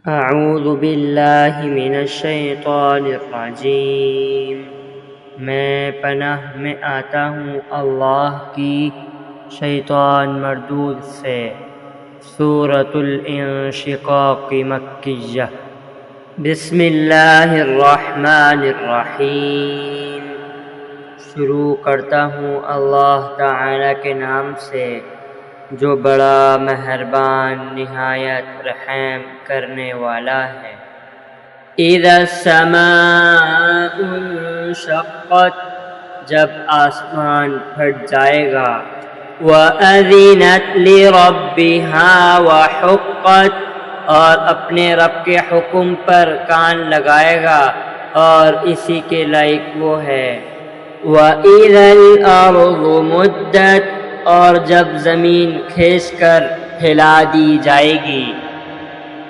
اعوذ باللہ من الشیطان الرجیم، میں پناہ میں آتا ہوں اللہ کی شیطان مردود سے۔ سورۃ الانشقاق مکیہ۔ بسم اللہ الرحمن الرحیم، شروع کرتا ہوں اللہ تعالی کے نام سے جو بڑا مہربان نہایت رحم کرنے والا ہے۔ اذا السماء انشقت، جب آسمان پھٹ جائے گا۔ وَأَذِنَتْ لِرَبِّهَا وَحُقَّتْ، اور اپنے رب کے حکم پر کان لگائے گا اور اسی کے لائق وہ ہے۔ وَإِذَا الْأَرْضُ مُدَّتْ، اور جب زمین کھینچ کر پھیلا دی جائے گی۔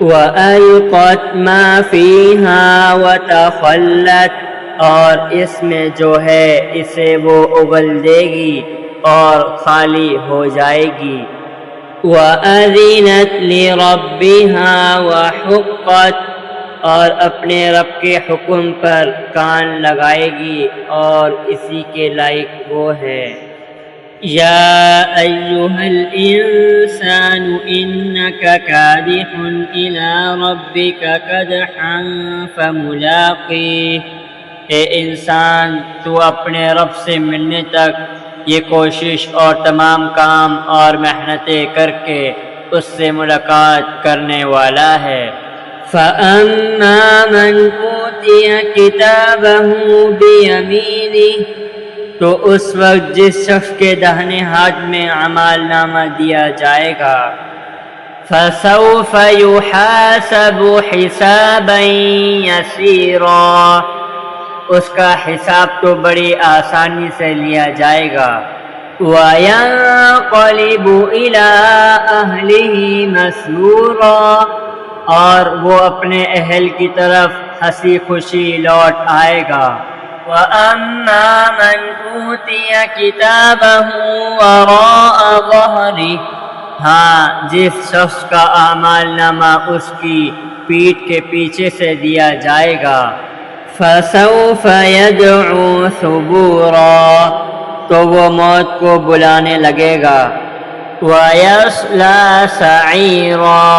وَأَلْقَتْ مَا فِيهَا وَتَخَلَّتْ، اور اس میں جو ہے اسے وہ اگل دے گی اور خالی ہو جائے گی۔ وَأَذِنَتْ لِرَبِّهَا وَحُقَّتْ، اور اپنے رب کے حکم پر کان لگائے گی اور اسی کے لائق وہ ہے۔ یا ایہا الانسان انک کادح الی ربک کدحا فملاقیہ، اے انسان تو اپنے رب سے ملنے تک یہ کوشش اور تمام کام اور محنتیں کر کے اس سے ملاقات کرنے والا ہے۔ فَأَمَّا مَنْ أُوتِيَ كِتَابَهُ بِيَمِينِهِ، تو اس وقت جس شخص کے داہنے ہاتھ میں اعمال نامہ دیا جائے گا۔ فَسَوْفَ يُحَاسَبُ حِسَابًا يَسِيرًا، اس کا حساب تو بڑی آسانی سے لیا جائے گا۔ وَيَنْقَلِبُ إِلَىٰ أَهْلِهِ مَسْرُورًا، اور وہ اپنے اہل کی طرف ہنسی خوشی لوٹ آئے گا۔ وَأَمَّا مَنْ أُوتِيَ كِتَابَهُ وَرَاءَ ظَهْرِهِ، ہاں جس شخص کا اعمال نامہ اس کی پیٹھ کے پیچھے سے دیا جائے گا۔ فَسَوْفَ يَدْعُو ثُبُورًا، تو وہ موت کو بلانے لگے گا۔ وَيَصْلَىٰ سَعِيرًا،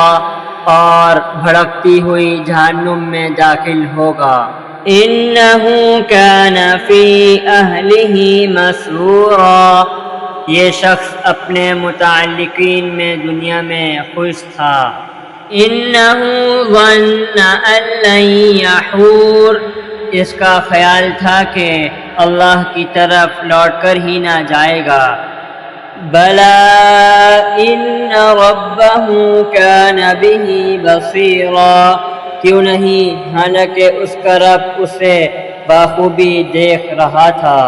اور بھڑکتی ہوئی جہنم میں داخل ہوگا۔ اِنَّهُ كَانَ فِي أَهْلِهِ مَسْرُورًا، یہ شخص اپنے متعلقین میں دنیا میں خوش تھا۔ اِنَّهُ ظَنَّ أَن لَّن يَحُورَ، اس کا خیال تھا کہ اللہ کی طرف لوٹ کر ہی نہ جائے گا۔ بَلَىٰ إِنَّ رَبَّهُ كَانَ بِهِ بَصِيرًا، کیوں نہیں، حالانکہ اس کا رب اسے بخوبی دیکھ رہا تھا۔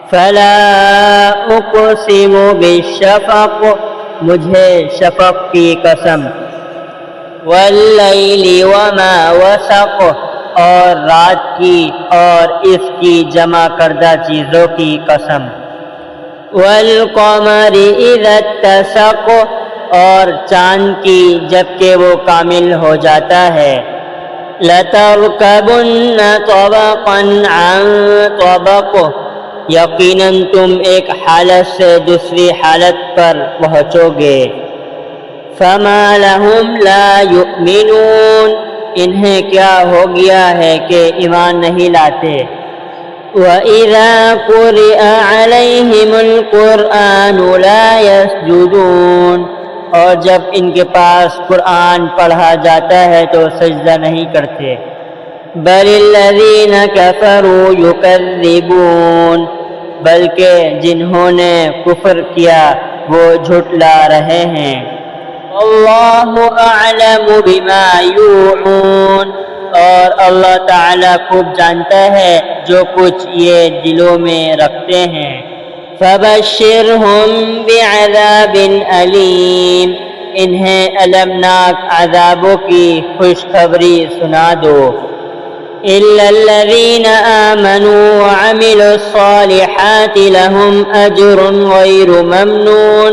فَلَا أُقْسِمُ بِالشَّفَقِ، مجھے شفق کی قسم۔ وَاللَّيْلِ وَمَا وَسَقَ، اور رات کی اور اس کی جمع کردہ چیزوں کی قسم۔ وَالْقَمَرِ إِذَا اتَّسَقَ، اور چاند کی جبکہ وہ کامل ہو جاتا ہے۔ لَتَرْكَبُنَّ طَبَقًا عَن طَبَقٍ، یقیناً تم ایک حالت سے دوسری حالت پر پہنچو گے۔ فَمَا لَهُمْ لَا يُؤْمِنُونَ، انہیں کیا ہو گیا ہے کہ ایمان نہیں لاتے۔ وَإِذَا قُرِئَ عَلَيْهِمُ الْقُرْآنُ لَا يَسْجُدُونَ، اور جب ان کے پاس قرآن پڑھا جاتا ہے تو سجدہ نہیں کرتے۔ بَلِ الَّذِينَ كَفَرُوا يُكَذِّبُونَ، بلکہ جنہوں نے کفر کیا وہ جھٹلا رہے ہیں۔ وَاللَّهُ أَعْلَمُ بِمَا يُوعُونَ، اور اللہ تعالیٰ خوب جانتا ہے جو کچھ یہ دلوں میں رکھتے ہیں۔ فَبَشِّرْهُم بِعَذَابٍ أَلِيمٍ، انہیں المناک عذابوں کی خوشخبری سنا دو۔ إِلَّا الَّذِينَ آمَنُوا وَعَمِلُوا الصَّالِحَاتِ لَهُمْ أَجْرٌ غَيْرُ مَمْنُونٍ،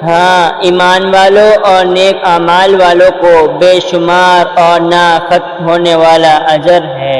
ہاں ایمان والوں اور نیک اعمال والوں کو بے شمار اور نہ ختم ہونے والا اجر ہے۔